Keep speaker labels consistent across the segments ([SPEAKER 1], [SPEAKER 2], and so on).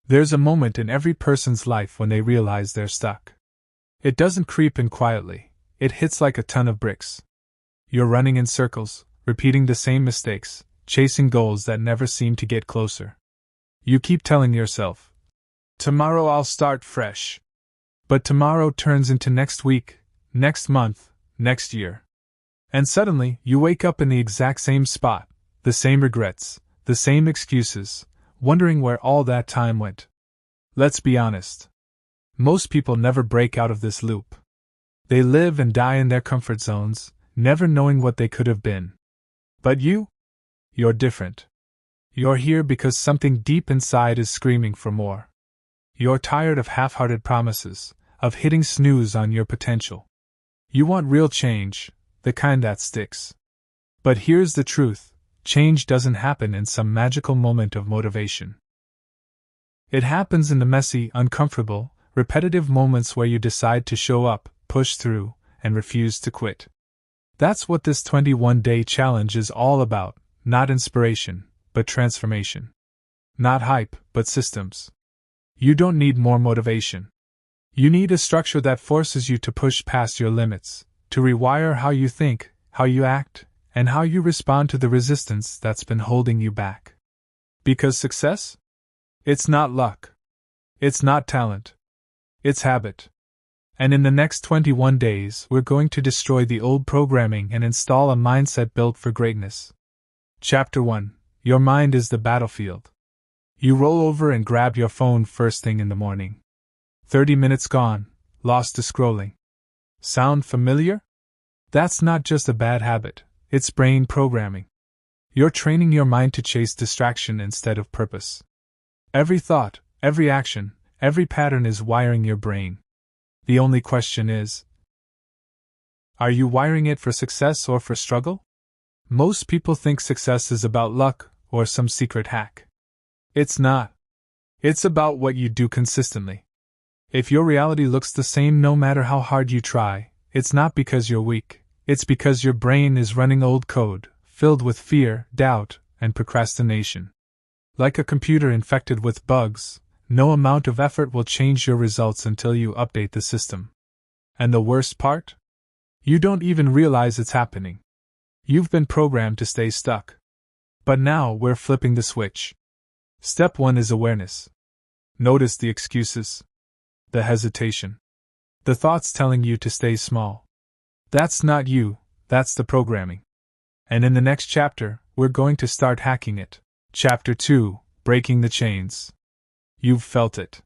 [SPEAKER 1] There's a moment in every person's life when they realize they're stuck. It doesn't creep in quietly, it hits like a ton of bricks. You're running in circles, repeating the same mistakes, chasing goals that never seem to get closer. You keep telling yourself, tomorrow I'll start fresh. But tomorrow turns into next week, next month, next year. And suddenly, you wake up in the exact same spot, the same regrets, the same excuses, wondering where all that time went. Let's be honest. Most people never break out of this loop. They live and die in their comfort zones, never knowing what they could have been. But you're different. You're here because something deep inside is screaming for more. You're tired of half-hearted promises, of hitting snooze on your potential. You want real change, the kind that sticks. But here's the truth, change doesn't happen in some magical moment of motivation. It happens in the messy, uncomfortable, repetitive moments where you decide to show up, push through, and refuse to quit. That's what this 21-day challenge is all about, not inspiration, but transformation. Not hype, but systems. You don't need more motivation. You need a structure that forces you to push past your limits, to rewire how you think, how you act, and how you respond to the resistance that's been holding you back. Because success? It's not luck. It's not talent. It's habit. And in the next 21 days, we're going to destroy the old programming and install a mindset built for greatness. Chapter 1. Your mind is the battlefield. You roll over and grab your phone first thing in the morning. 30 minutes gone, lost to scrolling. Sound familiar? That's not just a bad habit, it's brain programming. You're training your mind to chase distraction instead of purpose. Every thought, every action, every pattern is wiring your brain. The only question is, are you wiring it for success or for struggle? Most people think success is about luck or some secret hack. It's not. It's about what you do consistently. If your reality looks the same no matter how hard you try, it's not because you're weak, it's because your brain is running old code, filled with fear, doubt, and procrastination. Like a computer infected with bugs, no amount of effort will change your results until you update the system. And the worst part? You don't even realize it's happening. You've been programmed to stay stuck. But now we're flipping the switch. Step 1 is awareness. Notice the excuses. The hesitation. The thoughts telling you to stay small. That's not you, that's the programming. And in the next chapter, we're going to start hacking it. Chapter 2, Breaking the Chains. You've felt it.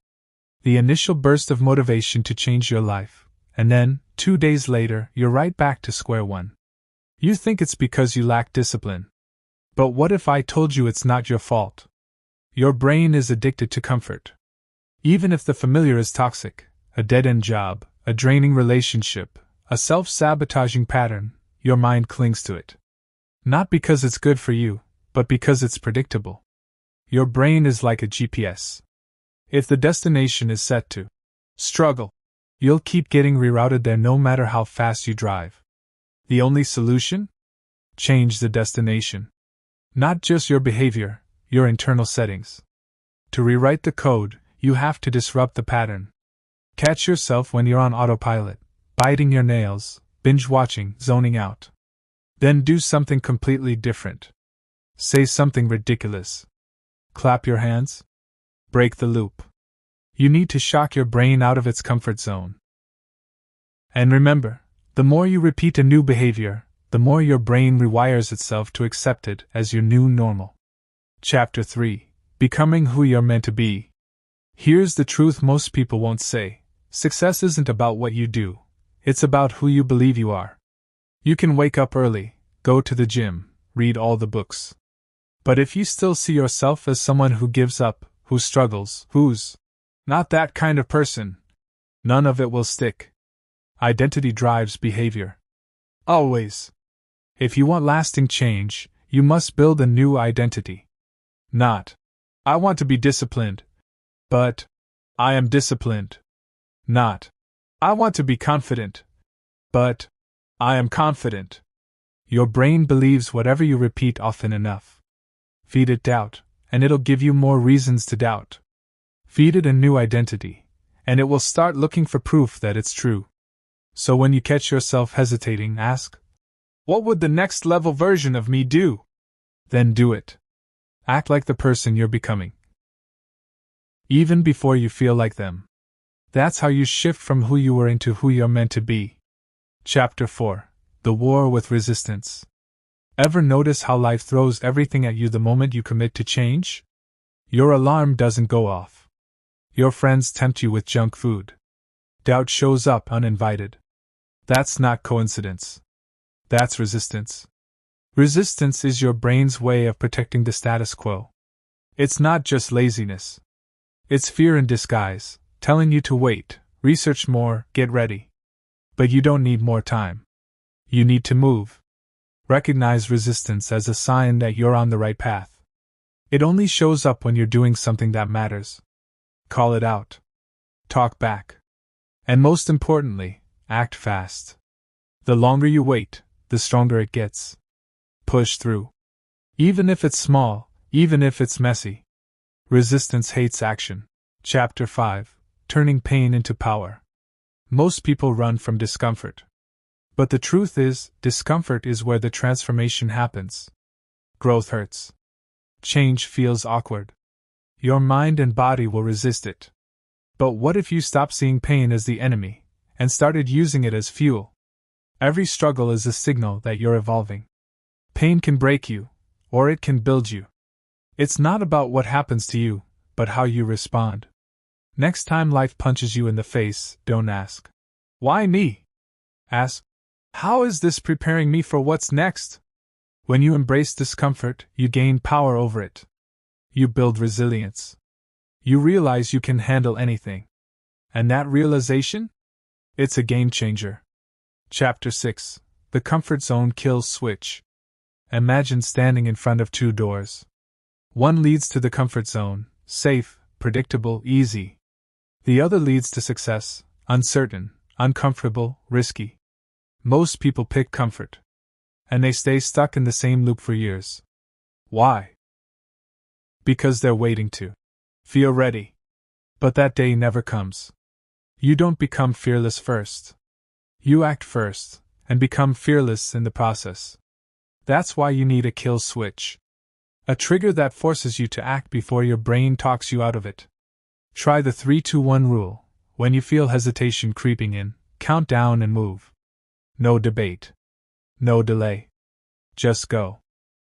[SPEAKER 1] The initial burst of motivation to change your life, and then, 2 days later, you're right back to square one. You think it's because you lack discipline. But what if I told you it's not your fault? Your brain is addicted to comfort. Even if the familiar is toxic, a dead-end job, a draining relationship, a self-sabotaging pattern, your mind clings to it. Not because it's good for you, but because it's predictable. Your brain is like a GPS. If the destination is set to struggle, you'll keep getting rerouted there no matter how fast you drive. The only solution? Change the destination. Not just your behavior, your internal settings. To rewrite the code, you have to disrupt the pattern. Catch yourself when you're on autopilot, biting your nails, binge-watching, zoning out. Then do something completely different. Say something ridiculous. Clap your hands. Break the loop. You need to shock your brain out of its comfort zone. And remember, the more you repeat a new behavior, the more your brain rewires itself to accept it as your new normal. Chapter 3. Becoming who you're meant to be. Here's the truth most people won't say. Success isn't about what you do. It's about who you believe you are. You can wake up early, go to the gym, read all the books. But if you still see yourself as someone who gives up, who struggles, who's not that kind of person, none of it will stick. Identity drives behavior. Always. If you want lasting change, you must build a new identity. Not, I want to be disciplined, but I am disciplined. Not, I want to be confident, but I am confident. Your brain believes whatever you repeat often enough. Feed it doubt, and it'll give you more reasons to doubt. Feed it a new identity, and it will start looking for proof that it's true. So when you catch yourself hesitating, ask, what would the next level version of me do? Then do it. Act like the person you're becoming, even before you feel like them. That's how you shift from who you were into who you're meant to be. Chapter 4. The War with Resistance. Ever notice how life throws everything at you the moment you commit to change? Your alarm doesn't go off. Your friends tempt you with junk food. Doubt shows up uninvited. That's not coincidence. That's resistance. Resistance is your brain's way of protecting the status quo. It's not just laziness. It's fear in disguise, telling you to wait, research more, get ready. But you don't need more time. You need to move. Recognize resistance as a sign that you're on the right path. It only shows up when you're doing something that matters. Call it out. Talk back. And most importantly, act fast. The longer you wait, the stronger it gets. Push through. Even if it's small, even if it's messy. Resistance hates action. Chapter 5. Turning pain into power. Most people run from discomfort. But the truth is, discomfort is where the transformation happens. Growth hurts. Change feels awkward. Your mind and body will resist it. But what if you stop seeing pain as the enemy, and started using it as fuel? Every struggle is a signal that you're evolving. Pain can break you, or it can build you. It's not about what happens to you, but how you respond. Next time life punches you in the face, don't ask, why me? Ask, how is this preparing me for what's next? When you embrace discomfort, you gain power over it. You build resilience. You realize you can handle anything. And that realization? It's a game changer. Chapter 6. The Comfort Zone Kills Switch. Imagine standing in front of two doors. One leads to the comfort zone, safe, predictable, easy. The other leads to success, uncertain, uncomfortable, risky. Most people pick comfort. And they stay stuck in the same loop for years. Why? Because they're waiting to feel ready. But that day never comes. You don't become fearless first. You act first, and become fearless in the process. That's why you need a kill switch. A trigger that forces you to act before your brain talks you out of it. Try the 3-2-1 rule. When you feel hesitation creeping in, count down and move. No debate. No delay. Just go.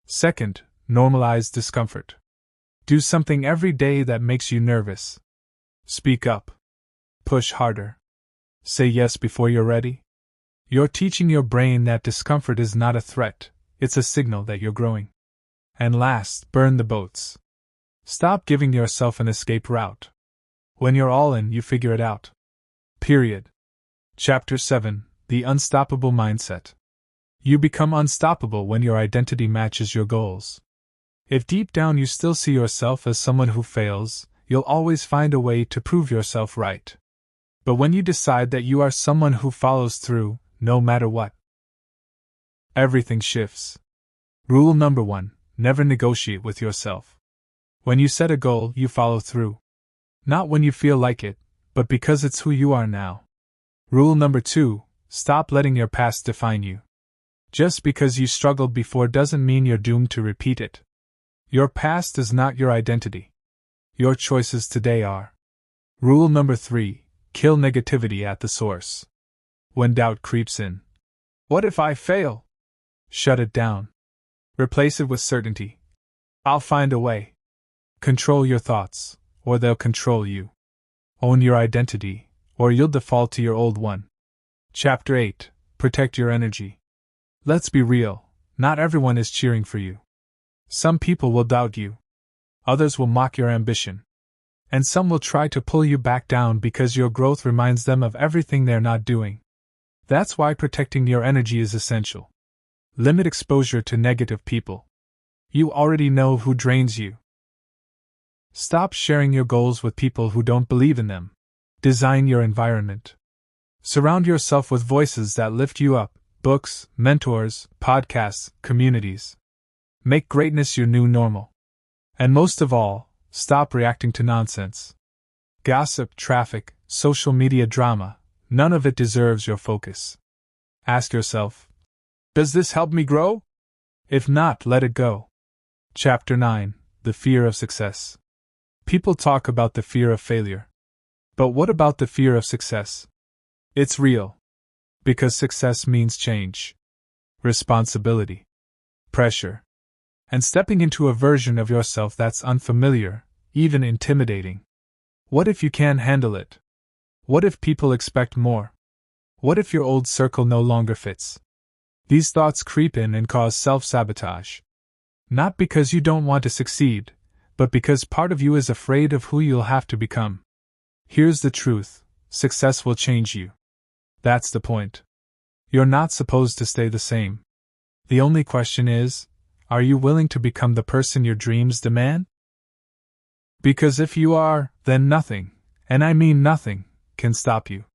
[SPEAKER 1] Second, normalize discomfort. Do something every day that makes you nervous. Speak up. Push harder. Say yes before you're ready. You're teaching your brain that discomfort is not a threat, it's a signal that you're growing. And last, burn the boats. Stop giving yourself an escape route. When you're all in, you figure it out. Period. Chapter 7. The Unstoppable Mindset. You become unstoppable when your identity matches your goals. If deep down you still see yourself as someone who fails, you'll always find a way to prove yourself right. But when you decide that you are someone who follows through, no matter what, everything shifts. Rule number 1. Never negotiate with yourself. When you set a goal, you follow through. Not when you feel like it, but because it's who you are now. Rule number 2. Stop letting your past define you. Just because you struggled before doesn't mean you're doomed to repeat it. Your past is not your identity. Your choices today are. Rule number 3. Kill negativity at the source. When doubt creeps in. What if I fail? Shut it down. Replace it with certainty. I'll find a way. Control your thoughts, or they'll control you. Own your identity, or you'll default to your old one. Chapter 8. Protect your energy. Let's be real, not everyone is cheering for you. Some people will doubt you. Others will mock your ambition. And some will try to pull you back down because your growth reminds them of everything they're not doing. That's why protecting your energy is essential. Limit exposure to negative people. You already know who drains you. Stop sharing your goals with people who don't believe in them. Design your environment. Surround yourself with voices that lift you up, books, mentors, podcasts, communities. Make greatness your new normal. And most of all, stop reacting to nonsense. Gossip, traffic, social media drama, none of it deserves your focus. Ask yourself, does this help me grow? If not, let it go. Chapter 9: The Fear of Success. People talk about the fear of failure. But what about the fear of success? It's real. Because success means change, responsibility, pressure, and stepping into a version of yourself that's unfamiliar, even intimidating. What if you can't handle it? What if people expect more? What if your old circle no longer fits? These thoughts creep in and cause self-sabotage. Not because you don't want to succeed, but because part of you is afraid of who you'll have to become. Here's the truth: success will change you. That's the point. You're not supposed to stay the same. The only question is, are you willing to become the person your dreams demand? Because if you are, then nothing, and I mean nothing, can stop you.